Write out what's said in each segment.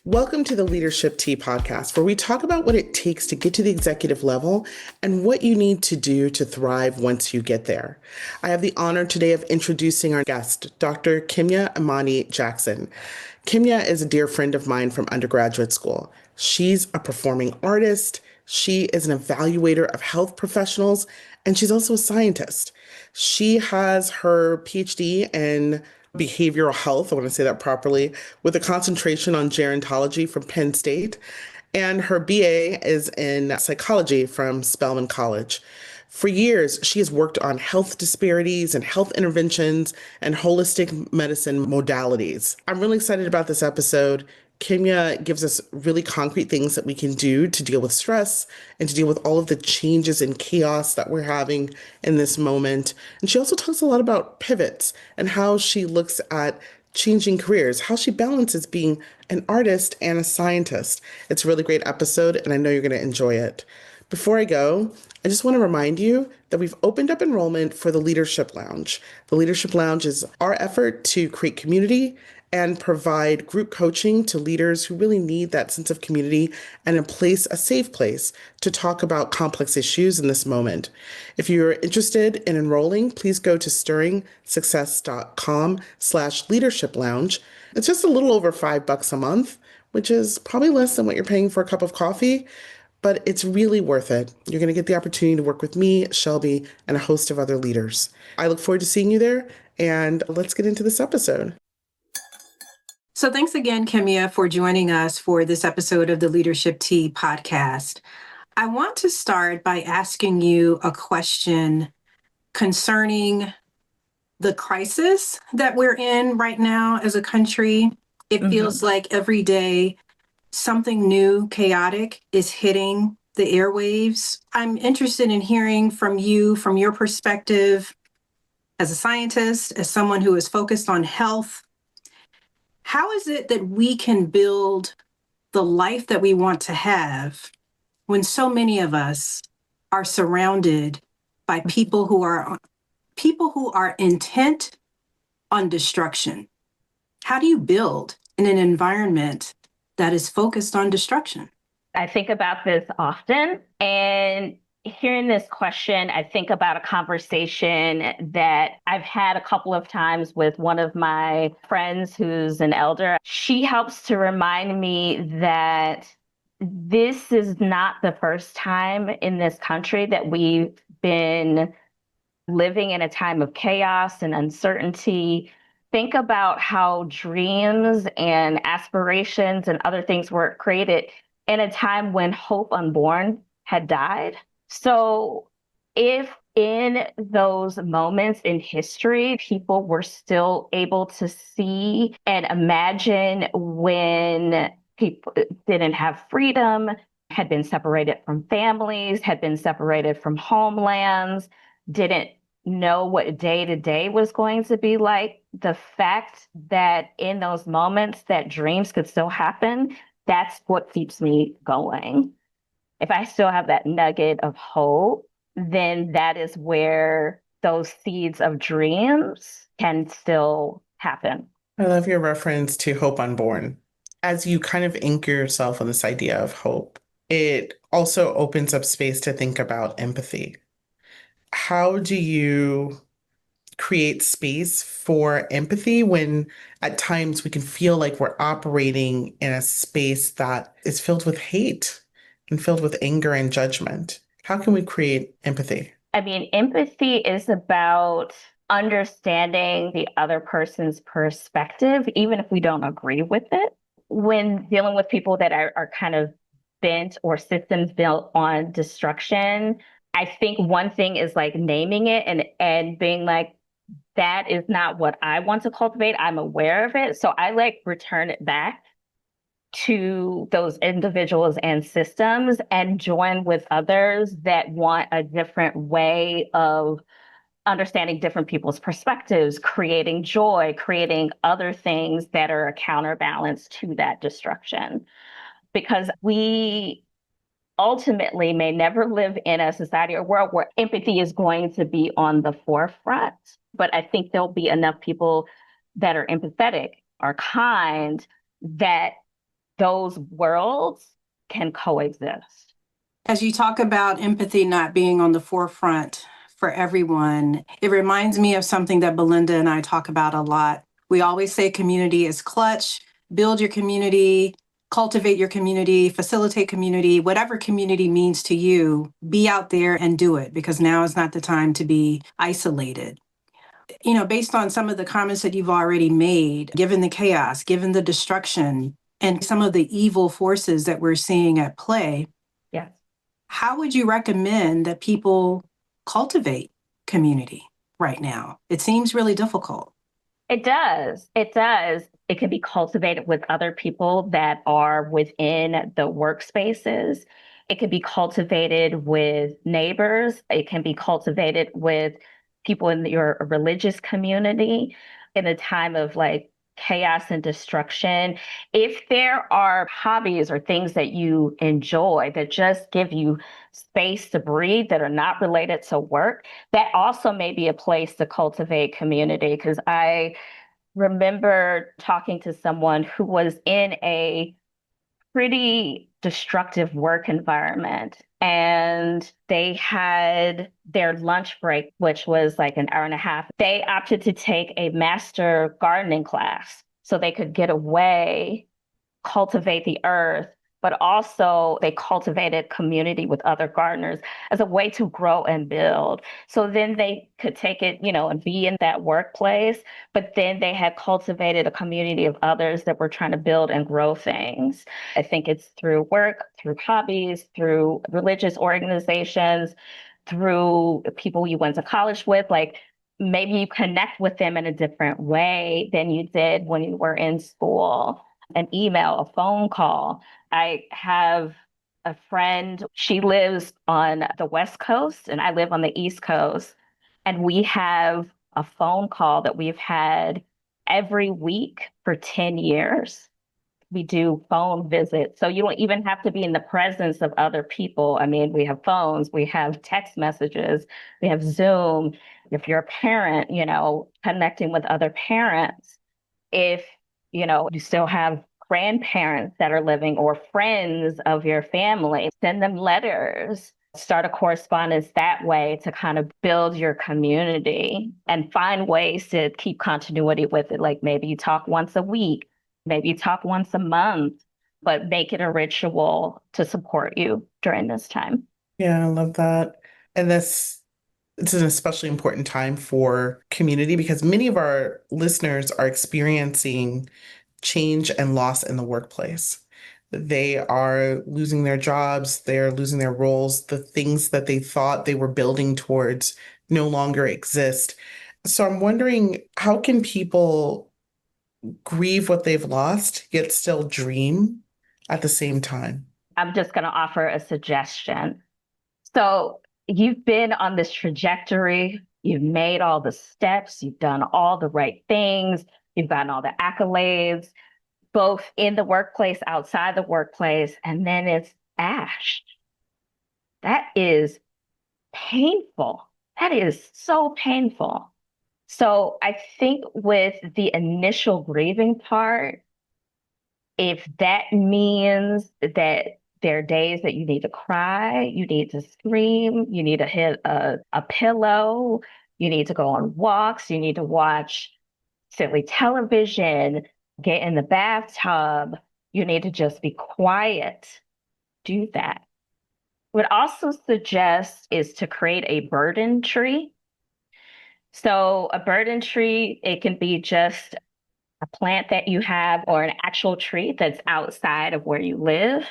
Welcome to the Leadership Tea podcast, where we talk about what it takes to get to the executive level and what you need to do to thrive once you get there. I have the honor today of introducing our guest, Dr. Kimya Imani Jackson. Kimya is a dear friend of mine from undergraduate school. She's a performing artist, she is an evaluator of health professionals, and she's also a scientist. She has her PhD in behavioral health, I want to say that properly, with a concentration on gerontology from Penn State. And her BA is in psychology from Spelman College. For years, she has worked on health disparities and health interventions and holistic medicine modalities. I'm really excited about this episode. Kimya gives us really concrete things that we can do to deal with stress and to deal with all of the changes and chaos that we're having in this moment. And she also talks a lot about pivots and how she looks at changing careers, how she balances being an artist and a scientist. It's a really great episode, and I know you're going to enjoy it. Before I go, I just want to remind you that we've opened up enrollment for the Leadership Lounge. The Leadership Lounge is our effort to create community and provide group coaching to leaders who really need that sense of community and a safe place to talk about complex issues in this moment. If you're interested in enrolling, please go to stirringsuccess.com/leadership lounge. It's just a little over $5 a month, which is probably less than what you're paying for a cup of coffee, but it's really worth it. You're going to get the opportunity to work with me, Shelby, and a host of other leaders. I look forward to seeing you there, and let's get into this episode. So thanks again, Kimya, for joining us for this episode of the Leadership Tea podcast. I want to start by asking you a question concerning the crisis that we're in right now as a country. It feels like every day something new, chaotic is hitting the airwaves. I'm interested in hearing from you, from your perspective as a scientist, as someone who is focused on health. How is it that we can build the life that we want to have when so many of us are surrounded by people who are intent on destruction? How do you build in an environment that is focused on destruction? I think about this often, and hearing this question, I think about a conversation that I've had a couple of times with one of my friends who's an elder. She helps to remind me that this is not the first time in this country that we've been living in a time of chaos and uncertainty. Think about how dreams and aspirations and other things were created in a time when hope unborn had died. So if in those moments in history, people were still able to see and imagine when people didn't have freedom, had been separated from families, had been separated from homelands, didn't know what day to day was going to be like, the fact that in those moments that dreams could still happen, that's what keeps me going. If I still have that nugget of hope, then that is where those seeds of dreams can still happen. I love your reference to hope unborn. As you kind of anchor yourself on this idea of hope, it also opens up space to think about empathy. How do you create space for empathy when at times we can feel like we're operating in a space that is filled with hate and filled with anger and judgment? How can we create empathy? I mean, empathy is about understanding the other person's perspective, even if we don't agree with it. When dealing with people that are kind of bent or systems built on destruction, I think one thing is like naming it and being like, that is not what I want to cultivate. I'm aware of it. So I like return it back to those individuals and systems and join with others that want a different way of understanding different people's perspectives, creating joy, creating other things that are a counterbalance to that destruction. Because we ultimately may never live in a society or world where empathy is going to be on the forefront. But I think there'll be enough people that are empathetic, are kind, that those worlds can coexist. As you talk about empathy not being on the forefront for everyone, it reminds me of something that Belinda and I talk about a lot. We always say community is clutch, build your community, cultivate your community, facilitate community, whatever community means to you, be out there and do it, because now is not the time to be isolated. Based on some of the comments that you've already made, given the chaos, given the destruction, and some of the evil forces that we're seeing at play, Yes. how would you recommend that people cultivate community right now? It seems really difficult. It does. It does. It can be cultivated with other people that are within the workspaces. It can be cultivated with neighbors. It can be cultivated with people in your religious community in a time of like chaos and destruction. If there are hobbies or things that you enjoy that just give you space to breathe that are not related to work, that also may be a place to cultivate community. Because I remember talking to someone who was in a pretty destructive work environment. And they had their lunch break, which was like an hour and a half. They opted to take a master gardening class so they could get away, cultivate the earth, but also they cultivated community with other gardeners as a way to grow and build. So then they could take it, and be in that workplace, but then they had cultivated a community of others that were trying to build and grow things. I think it's through work, through hobbies, through religious organizations, through people you went to college with, like maybe you connect with them in a different way than you did when you were in school. An email, a phone call. I have a friend, she lives on the West Coast and I live on the East Coast. And we have a phone call that we've had every week for 10 years. We do phone visits. So you don't even have to be in the presence of other people. I mean, we have phones, we have text messages, we have Zoom. If you're a parent, connecting with other parents. If you still have grandparents that are living or friends of your family, send them letters, start a correspondence that way to kind of build your community and find ways to keep continuity with it. Like maybe you talk once a week, maybe you talk once a month, but make it a ritual to support you during this time. Yeah, I love that. And it's an especially important time for community because many of our listeners are experiencing change and loss in the workplace. They are losing their jobs, they're losing their roles, the things that they thought they were building towards no longer exist. So I'm wondering, how can people grieve what they've lost, yet still dream at the same time? I'm just going to offer a suggestion. So you've been on this trajectory, you've made all the steps, you've done all the right things, you've gotten all the accolades, both in the workplace, outside the workplace, and then it's ash. That is painful. That is so painful. So I think with the initial grieving part, if that means that there are days that you need to cry, you need to scream, you need to hit a pillow, you need to go on walks, you need to watch silly television, get in the bathtub, you need to just be quiet. Do that. What I also suggest is to create a burden tree. So a burden tree, it can be just a plant that you have or an actual tree that's outside of where you live,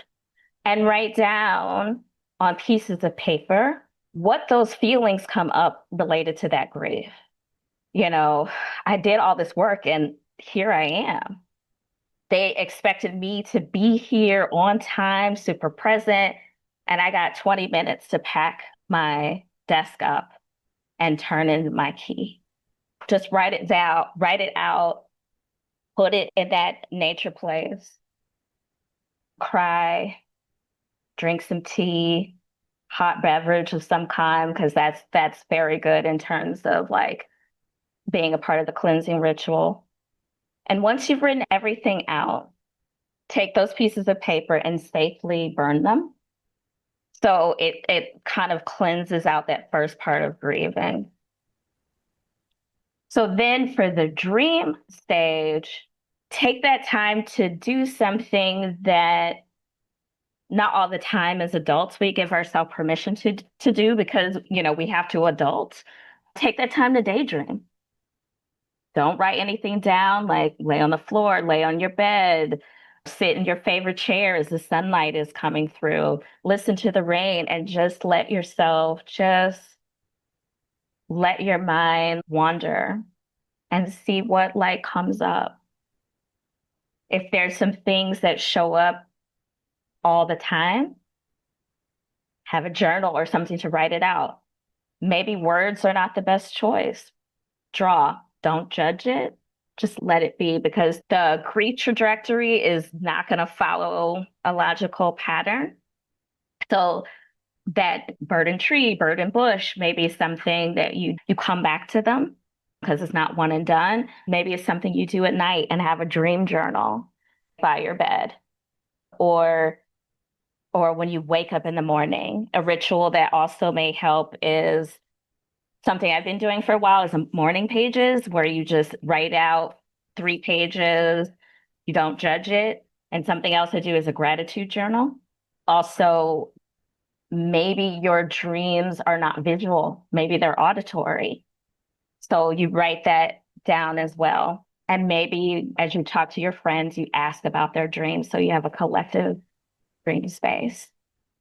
and write down on pieces of paper what those feelings come up related to that grief. I did all this work and here I am. They expected me to be here on time, super present, and I got 20 minutes to pack my desk up and turn in my key. Just write it down, write it out, put it in that nature place, cry, drink some tea, hot beverage of some kind, because that's very good in terms of like being a part of the cleansing ritual. And once you've written everything out, take those pieces of paper and safely burn them. So it kind of cleanses out that first part of grieving. So then for the dream stage, take that time to do something that not all the time as adults we give ourselves permission to do because, we have to adult. Take that time to daydream. Don't write anything down, like lay on the floor, lay on your bed, sit in your favorite chair as the sunlight is coming through, listen to the rain, and just let your mind wander and see what like comes up. If there's some things that show up all the time, have a journal or something to write it out. Maybe words are not the best choice. Draw, don't judge it. Just let it be because the grief trajectory is not going to follow a logical pattern. So that bird and tree, bird and bush, maybe something that you come back to them because it's not one and done. Maybe it's something you do at night and have a dream journal by your bed. Or when you wake up in the morning. A ritual that also may help is something I've been doing for a while is morning pages where you just write out 3 pages, you don't judge it. And something else I do is a gratitude journal. Also, maybe your dreams are not visual, maybe they're auditory. So you write that down as well. And maybe as you talk to your friends, you ask about their dreams. So you have a collective dream space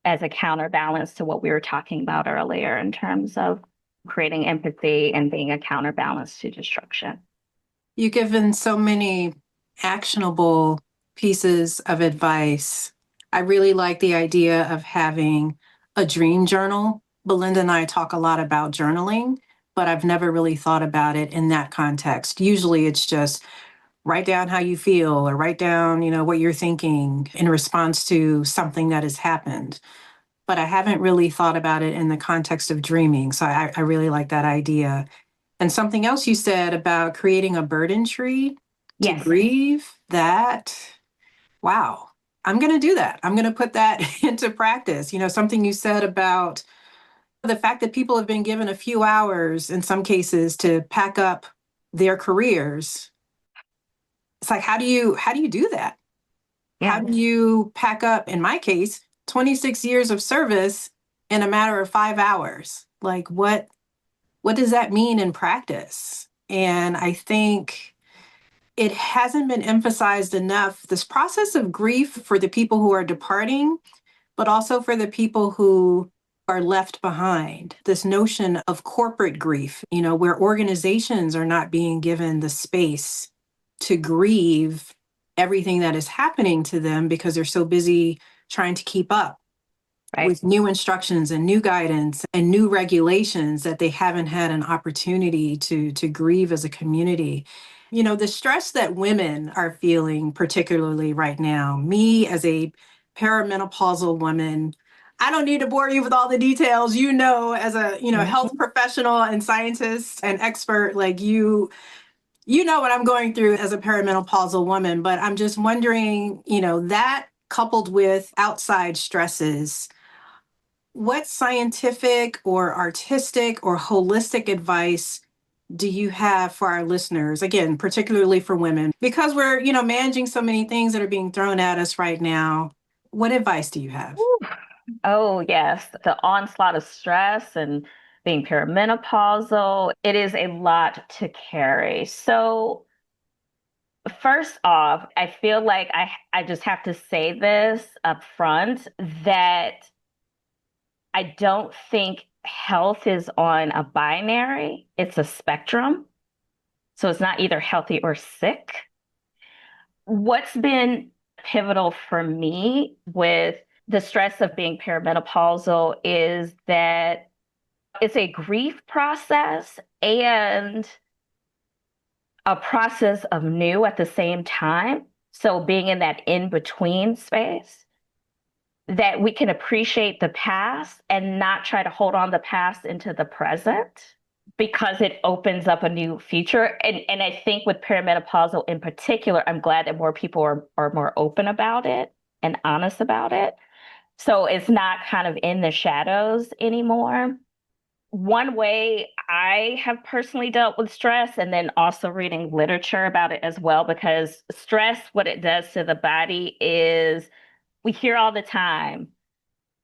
as a counterbalance to what we were talking about earlier in terms of creating empathy and being a counterbalance to destruction. You've given so many actionable pieces of advice. I really like the idea of having a dream journal. Belinda and I talk a lot about journaling, but I've never really thought about it in that context. Usually it's just write down how you feel or write down, what you're thinking in response to something that has happened. But I haven't really thought about it in the context of dreaming. So I really like that idea. And something else you said about creating a burden tree to Yes. grieve, wow, I'm going to do that. I'm going to put that into practice. Something you said about the fact that people have been given a few hours in some cases to pack up their careers. It's like, how do you do that? Yeah. How do you pack up, in my case, 26 years of service in a matter of 5 hours? Like, what does that mean in practice? And I think it hasn't been emphasized enough, this process of grief for the people who are departing, but also for the people who are left behind. This notion of corporate grief, where organizations are not being given the space to grieve everything that is happening to them because they're so busy trying to keep up with new instructions and new guidance and new regulations that they haven't had an opportunity to grieve as a community. The stress that women are feeling, particularly right now, me as a perimenopausal woman, I don't need to bore you with all the details. As a health professional and scientist and expert, like you know what I'm going through as a perimenopausal woman, but I'm just wondering, that coupled with outside stresses, what scientific or artistic or holistic advice do you have for our listeners? Again, particularly for women, because we're, managing so many things that are being thrown at us right now. What advice do you have? Ooh. Oh, yes. The onslaught of stress and being perimenopausal, it is a lot to carry. So first off, I feel like I just have to say this up front that I don't think health is on a binary, it's a spectrum. So it's not either healthy or sick. What's been pivotal for me with the stress of being perimenopausal is that it's a grief process and a process of new at the same time. So being in that in between space, that we can appreciate the past and not try to hold on the past into the present. because it opens up a new future. And I think with perimenopausal in particular, I'm glad that more people are more open about it and honest about it. So it's not kind of in the shadows anymore. One way I have personally dealt with stress, and then also reading literature about it as well, because stress, what it does to the body is we hear all the time,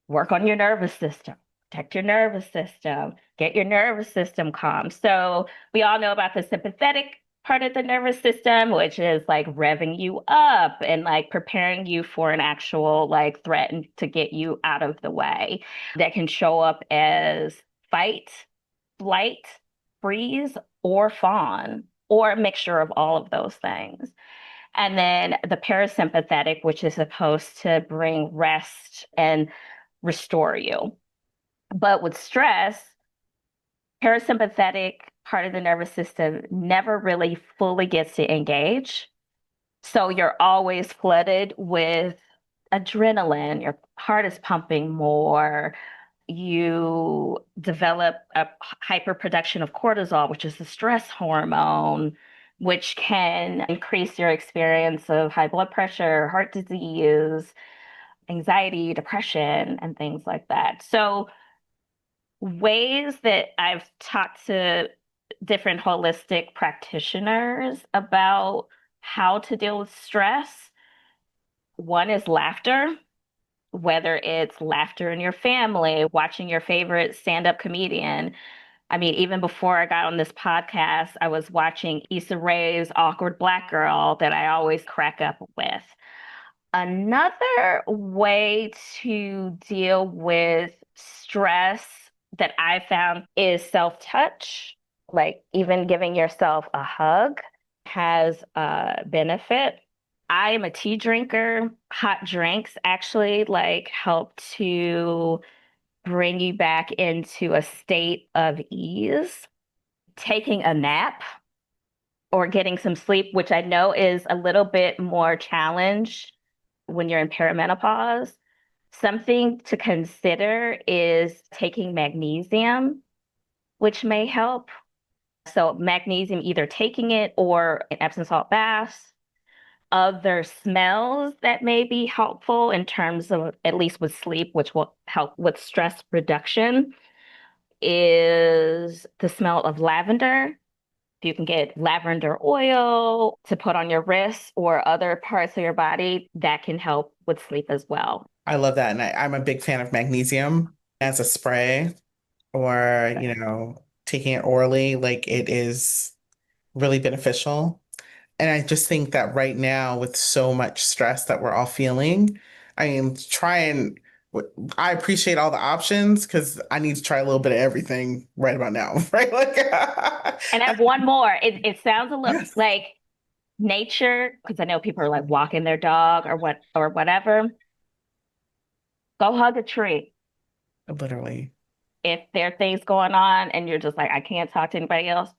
work on your nervous system, protect your nervous system, get your nervous system calm. So we all know about the sympathetic part of the nervous system, which is like revving you up and like preparing you for an actual like threat and to get you out of the way. That can show up as fight, flight, freeze, or fawn, or a mixture of all of those things. And then the parasympathetic, which is supposed to bring rest and restore you. But with stress, parasympathetic part of the nervous system never really fully gets to engage. So you're always flooded with adrenaline, your heart is pumping more. You develop a hyperproduction of cortisol, which is the stress hormone, which can increase your experience of high blood pressure, heart disease, anxiety, depression, and things like that. So, ways that I've talked to different holistic practitioners about how to deal with stress, one is laughter, whether it's laughter in your family, watching your favorite stand-up comedian. I mean, even before I got on this podcast, I was watching Issa Rae's Awkward Black Girl that I always crack up with. Another way to deal with stress that I found is self-touch, like even giving yourself a hug has a benefit. I am a tea drinker. Hot drinks actually like help to bring you back into a state of ease. Taking a nap or getting some sleep, which I know is a little bit more challenged when you're in perimenopause. Something to consider is taking magnesium, which may help. So, magnesium, either taking it or an Epsom salt bath. Other smells that may be helpful in terms of, at least with sleep, which will help with stress reduction, is the smell of lavender. You can get lavender oil to put on your wrists or other parts of your body that can help with sleep as well. I love that. And I'm a big fan of magnesium as a spray or, taking it orally. Like it is really beneficial. And I just think that right now, with so much stress that we're all feeling, I mean, I appreciate all the options because I need to try a little bit of everything right about now, right? Like, And I have one more. It sounds a little yes, like nature, because I know people are like walking their dog or whatever. Go hug a tree. literally. If there are things going on and you're just like, I can't talk to anybody else,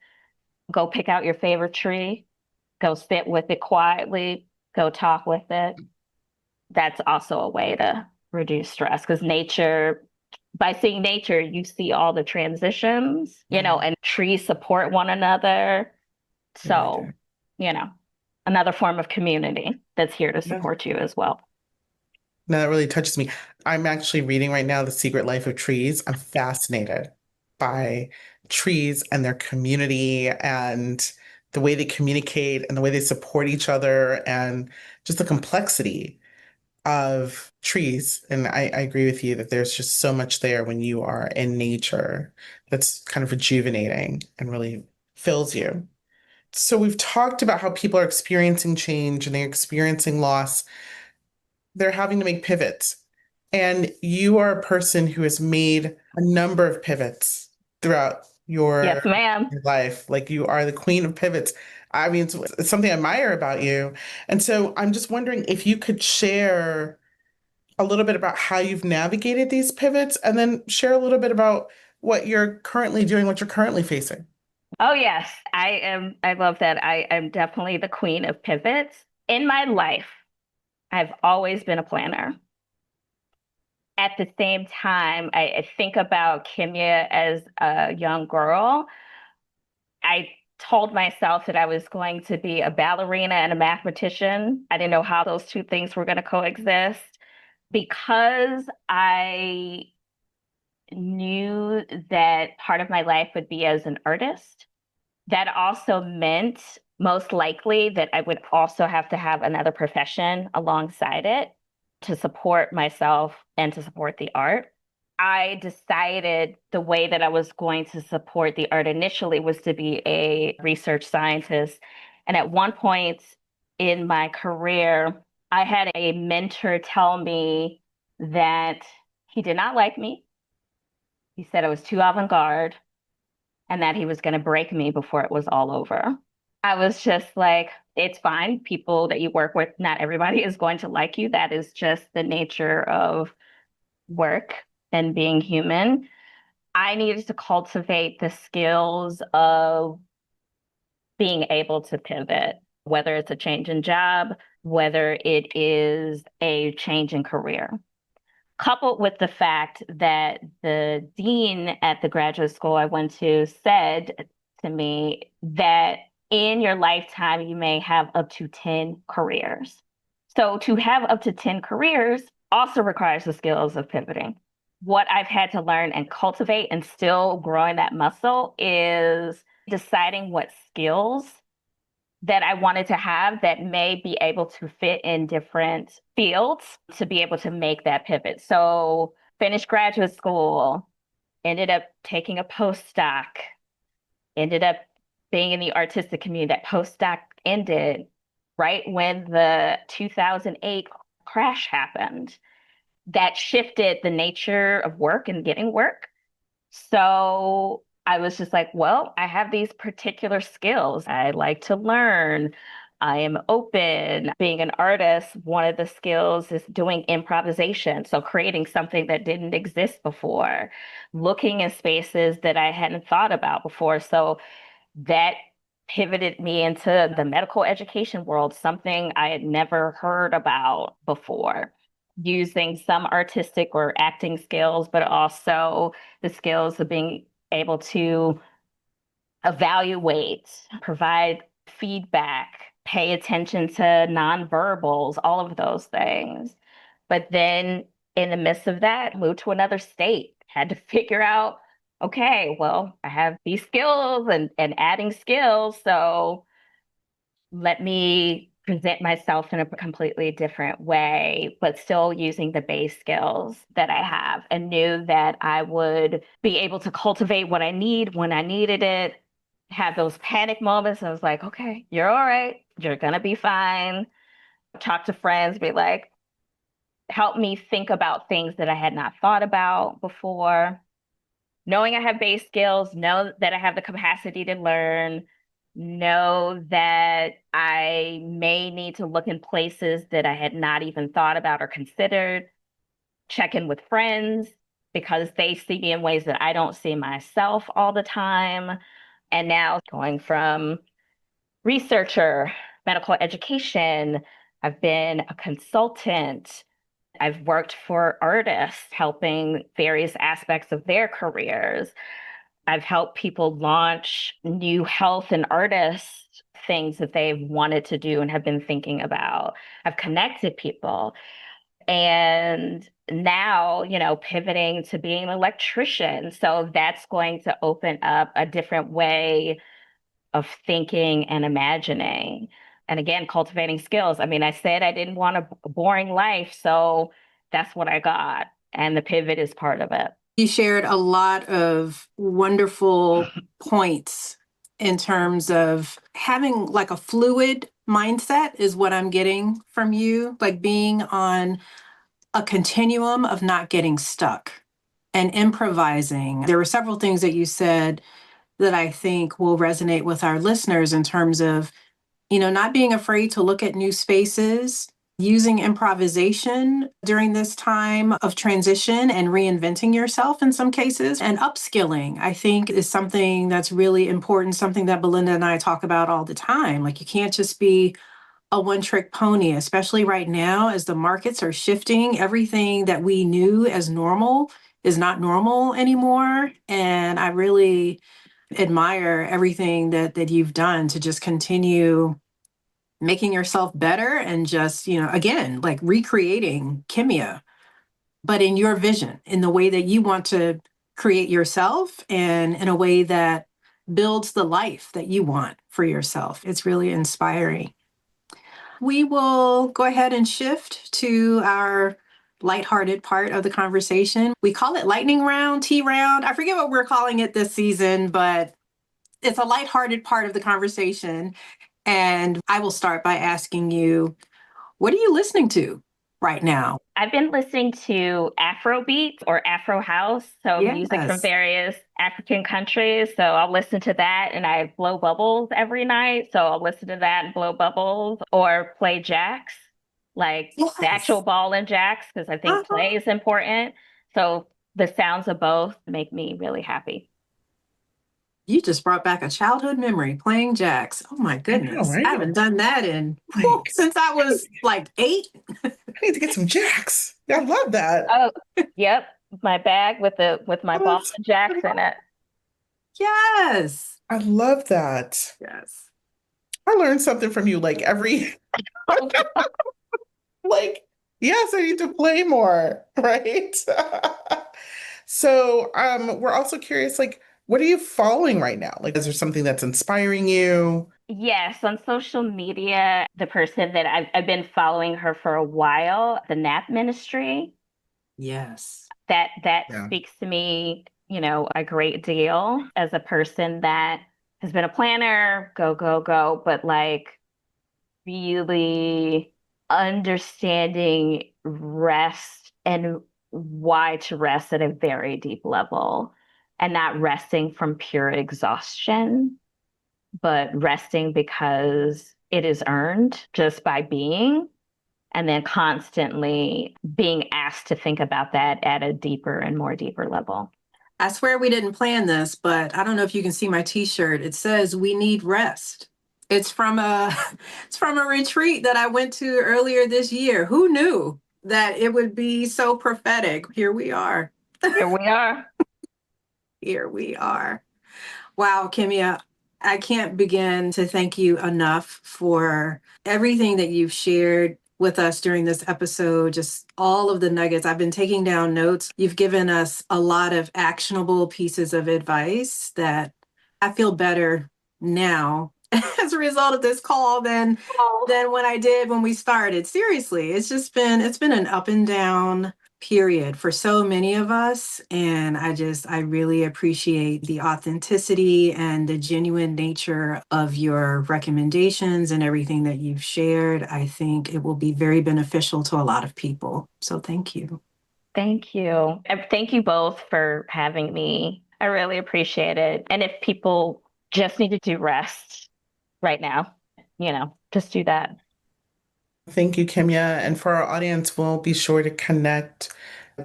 go pick out your favorite tree, go sit with it quietly, go talk with it. That's also a way to reduce stress because by seeing nature, you see all the transitions, Yeah, and trees support one another. they really do. So, you know, another form of community that's here to Yeah. support you as well. No, that really touches me. I'm actually reading right now The Secret Life of Trees. I'm fascinated by trees and their community and the way they communicate and the way they support each other and just the complexity of trees. And I agree with you that there's just so much there when you are in nature that's kind of rejuvenating and really fills you. So we've talked about how people are experiencing change and they're experiencing loss. They're having to make pivots. And you are a person who has made a number of pivots throughout Yes, ma'am. your life. Like you are the queen of pivots. I mean, it's something I admire about you. And so I'm just wondering if you could share a little bit about how you've navigated these pivots and then share a little bit about what you're currently doing, what you're currently facing. Oh, yes, I am. I love that. I am definitely the queen of pivots. In my life, I've always been a planner. At the same time, I think about Kimya as a young girl. I told myself that I was going to be a ballerina and a mathematician. I didn't know how those two things were going to coexist because I knew that part of my life would be as an artist. That also meant most likely that I would also have to have another profession alongside it to support myself and to support the art. I decided the way that I was going to support the art initially was to be a research scientist. And at one point in my career, I had a mentor tell me that he did not like me. He said I was too avant-garde and that he was going to break me before it was all over. I was just like, it's fine. People that you work with, not everybody is going to like you. That is just the nature of work and being human. I needed to cultivate the skills of being able to pivot, whether it's a change in job, whether it is a change in career. Coupled with the fact that the dean at the graduate school I went to said to me that in your lifetime, you may have up to 10 careers. So to have up to 10 careers also requires the skills of pivoting. What I've had to learn and cultivate and still growing that muscle is deciding what skills that I wanted to have that may be able to fit in different fields to be able to make that pivot. So finished graduate school, ended up taking a postdoc, ended up being in the artistic community. That postdoc ended right when the 2008 crash happened. That shifted the nature of work and getting work. So I was just like, well, I have these particular skills. I like to learn. I am open. Being an artist, one of the skills is doing improvisation. So creating something that didn't exist before, looking in spaces that I hadn't thought about before. So that pivoted me into the medical education world, something I had never heard about before, using some artistic or acting skills, but also the skills of being able to evaluate, provide feedback, pay attention to nonverbals, all of those things. But then in the midst of that, moved to another state, had to figure out, okay, well, I have these skills and adding skills. So let me present myself in a completely different way, but still using the base skills that I have, and knew that I would be able to cultivate what I need when I needed it. Have those panic moments. I was like, okay, you're all right. You're going to be fine. Talk to friends, be like, help me think about things that I had not thought about before. Knowing I have base skills, know that I have the capacity to learn, know that I may need to look in places that I had not even thought about or considered, check in with friends because they see me in ways that I don't see myself all the time. And now going from researcher, medical education, I've been a consultant. I've worked for artists, helping various aspects of their careers. I've helped people launch new health and artist things that they've wanted to do and have been thinking about. I've connected people. And now, pivoting to being an electrician. So that's going to open up a different way of thinking and imagining. And again, cultivating skills. I mean, I said I didn't want a boring life, so that's what I got. And the pivot is part of it. You shared a lot of wonderful points in terms of having like a fluid mindset is what I'm getting from you, like being on a continuum of not getting stuck and improvising. There were several things that you said that I think will resonate with our listeners in terms of, not being afraid to look at new spaces, using improvisation during this time of transition and reinventing yourself in some cases, and upskilling, I think is something that's really important, something that Belinda and I talk about all the time. Like you can't just be a one-trick pony, especially right now as the markets are shifting. Everything that we knew as normal is not normal anymore. And I really admire everything that you've done to just continue making yourself better and just, again, like recreating Kimya, but in your vision, in the way that you want to create yourself and in a way that builds the life that you want for yourself. It's really inspiring. We will go ahead and shift to our lighthearted part of the conversation. We call it lightning round, tea round. I forget what we're calling it this season, but it's a lighthearted part of the conversation. And I will start by asking you, what are you listening to right now? I've been listening to Afro beats or Afro house, so music from Yes. various African countries. So I'll listen to that and I blow bubbles every night. So I'll listen to that and blow bubbles or play jacks, like the Yes. actual ball and jacks, because I think play is important. So the sounds of both make me really happy. You just brought back a childhood memory playing jacks. Oh my goodness. right? I haven't done that since I was like 8. I need to get some jacks. I love that. Oh, yep. My bag with my ball that's and jacks in it. Yes. I love that. Yes. I learned something from you like every like, yes, I need to play more, right? So, we're also curious, like, what are you following right now? Like, is there something that's inspiring you? Yes, on social media, the person that I've been following her for a while, the Nap Ministry, Yes. that Yeah. speaks to me, a great deal as a person that has been a planner, go, go, go, but like really understanding rest and why to rest at a very deep level and not resting from pure exhaustion, but resting because it is earned just by being, and then constantly being asked to think about that at a deeper and more deeper level. I swear we didn't plan this, but I don't know if you can see my t-shirt. It says we need rest. It's from a it's from a retreat that I went to earlier this year. Who knew that it would be so prophetic? Here we are. Here we are. Here we are. Wow, Kimya, I can't begin to thank you enough for everything that you've shared with us during this episode, just all of the nuggets. I've been taking down notes. You've given us a lot of actionable pieces of advice that I feel better now as a result of this call than when I did when we started. Seriously, it's been an up and down period for so many of us. And I really appreciate the authenticity and the genuine nature of your recommendations and everything that you've shared. I think it will be very beneficial to a lot of people. So thank you. Thank you. And thank you both for having me. I really appreciate it. And if people just need to do rest right now, just do that. Thank you, Kimya. And for our audience, we'll be sure to connect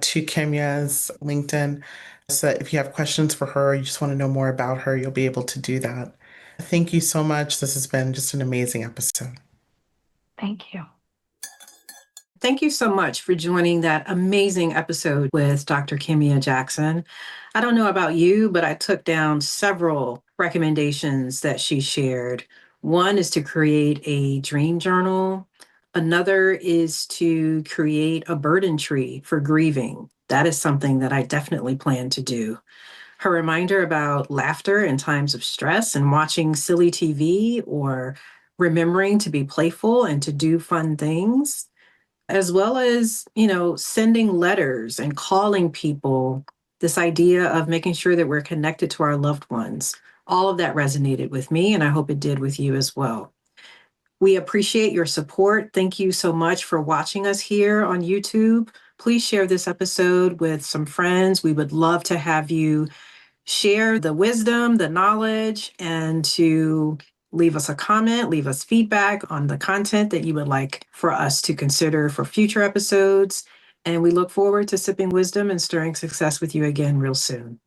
to Kimya's LinkedIn so that if you have questions for her, you just want to know more about her, you'll be able to do that. Thank you so much. This has been just an amazing episode. Thank you. Thank you so much for joining that amazing episode with Dr. Kimya Jackson. I don't know about you, but I took down several recommendations that she shared. One is to create a dream journal. Another is to create a burden tree for grieving. That is something that I definitely plan to do. Her reminder about laughter in times of stress and watching silly TV, or remembering to be playful and to do fun things, as well as, sending letters and calling people, this idea of making sure that we're connected to our loved ones. All of that resonated with me, and I hope it did with you as well. We appreciate your support. Thank you so much for watching us here on YouTube. Please share this episode with some friends. We would love to have you share the wisdom, the knowledge, and to leave us a comment, leave us feedback on the content that you would like for us to consider for future episodes. And we look forward to sipping wisdom and stirring success with you again real soon.